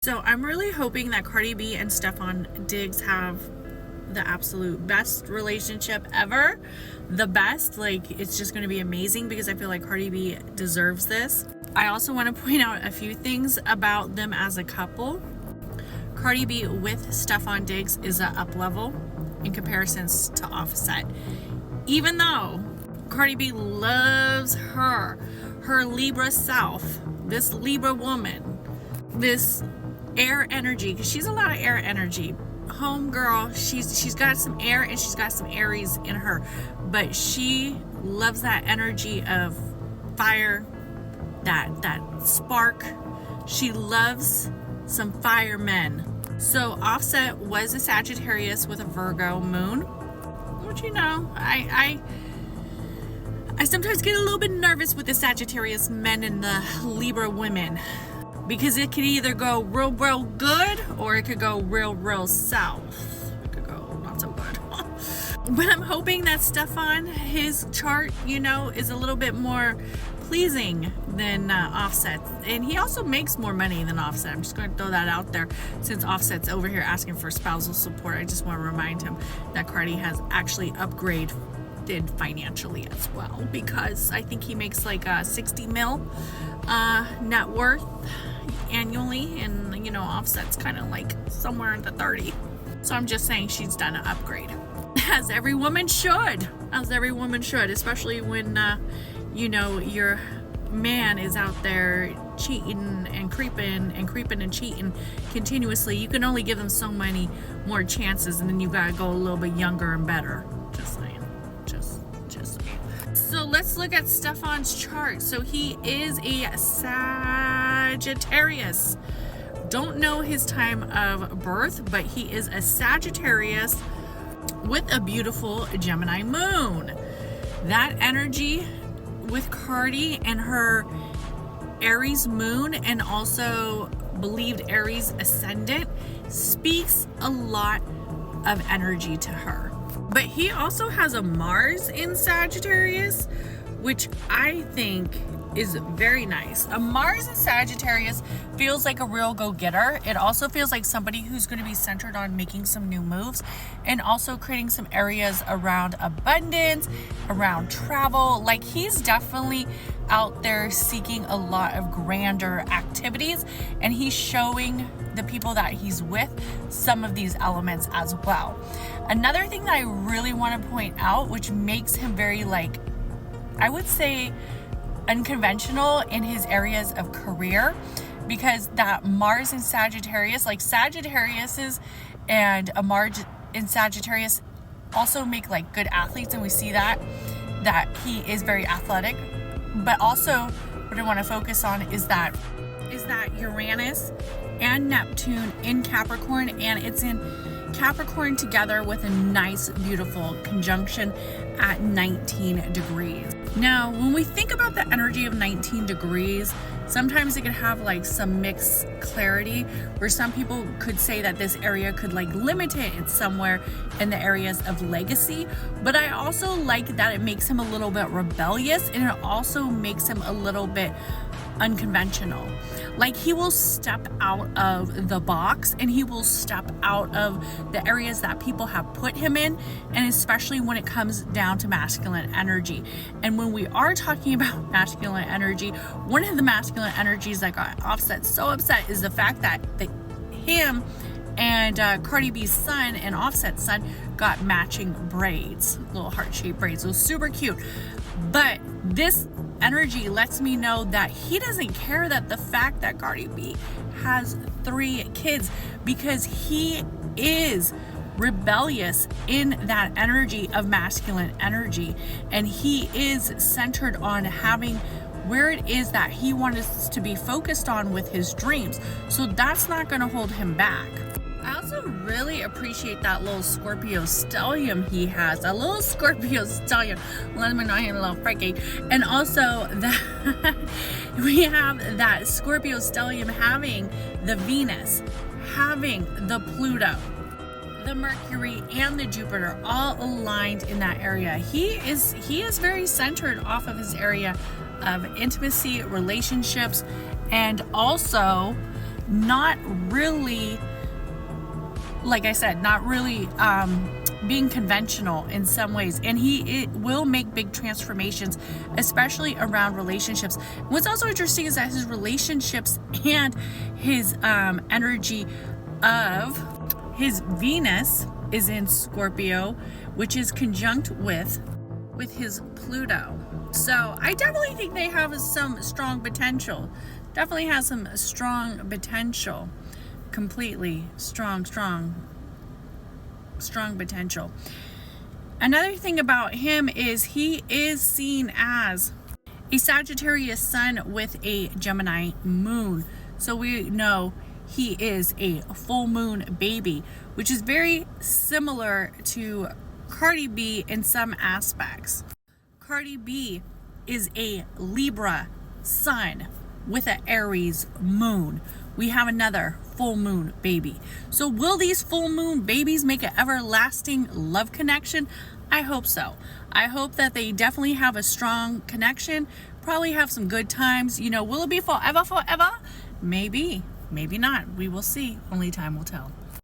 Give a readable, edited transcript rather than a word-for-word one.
So I'm really hoping that Cardi B and Stefon Diggs have the absolute best relationship ever. The best, like, it's just going to be amazing because I feel like Cardi B deserves this. I also want to point out a few things about them as a couple. Cardi B with Stefon Diggs is an up level in comparisons to Offset. Even though Cardi B loves her Libra self, this Libra woman, this air energy, because she's a lot of air energy. Homegirl, she's got some air and she's got some Aries in her, but she loves that energy of fire, that spark. She loves some firemen. So Offset was a Sagittarius with a Virgo moon, which, you know, I sometimes get a little bit nervous with the Sagittarius men and the Libra women, because it could either go real good or it could go real south. It could go not so good. But I'm hoping that Stefon, his chart, you know, is a little bit more pleasing than Offset. And he also makes more money than Offset. I'm just going to throw that out there. Since Offset's over here asking for spousal support, I just want to remind him that Cardi has actually upgraded financially as well, because I think he makes like 60 mil net worth annually, and you know, Offset's kind of like somewhere in the 30. So I'm just saying she's done an upgrade, as every woman should, especially when you know, your man is out there cheating and creeping and cheating continuously. You can only give them so many more chances, and then you gotta go a little bit younger and better. Just saying. Just saying. So let's look at Stefon's chart. So he is a Sagittarius. Don't know his time of birth, but he is a Sagittarius with a beautiful Gemini moon. That energy with Cardi and her Aries moon, and also believed Aries ascendant, speaks a lot of energy to her. But he also has a Mars in Sagittarius, which I think is very nice. A Mars in Sagittarius feels like a real go-getter. It also feels like somebody who's going to be centered on making some new moves, and also creating some areas around abundance, around travel. Like, he's definitely out there seeking a lot of grander activities, and he's showing the people that he's with some of these elements as well. Another thing that I really want to point out, which makes him very, like, I would say unconventional in his areas of career, because that Mars in Sagittarius, like Sagittariuses and a Mars in Sagittarius also make like good athletes, and we see that he is very athletic. But also what I want to focus on is that Uranus and Neptune in Capricorn, and it's in Capricorn together with a nice, beautiful conjunction at 19 degrees. Now, when we think about the energy of 19 degrees, sometimes it could have like some mixed clarity, where some people could say that this area could like limit it somewhere in the areas of legacy. But I also like that it makes him a little bit rebellious, and it also makes him a little bit unconventional. Like, he will step out of the box, and he will step out of the areas that people have put him in, and especially when it comes down to masculine energy. And when we are talking about masculine energy, one of the masculine energies that got Offset so upset is the fact that him and Cardi B's son and Offset's son got matching braids, little heart-shaped braids. It was super cute. But this energy lets me know that he doesn't care that the fact that Cardi B has 3 kids, because he is rebellious in that energy of masculine energy, and he is centered on having where it is that he wants to be focused on with his dreams. So that's not going to hold him back. I also really appreciate that little Scorpio stellium he has. A little Scorpio stellium. Let me know he's a little freaky. And also that we have that Scorpio stellium having the Venus, having the Pluto, the Mercury, and the Jupiter all aligned in that area. He is very centered off of his area of intimacy, relationships, and also not really, like I said, not really being conventional in some ways, and it will make big transformations, especially around relationships. What's also interesting is that his relationships and his energy of his Venus is in Scorpio, which is conjunct with his Pluto. So I definitely think they have some strong potential. Definitely has some strong potential. Completely strong potential. Another thing about him is he is seen as a Sagittarius sun with a Gemini moon. So we know he is a full moon baby, which is very similar to Cardi B in some aspects. Cardi B is a Libra sun with an Aries moon. We have another full moon baby. So will these full moon babies make an everlasting love connection? I hope so. I hope that they definitely have a strong connection, probably have some good times. Will it be forever? Maybe, maybe not. We will see. Only time will tell.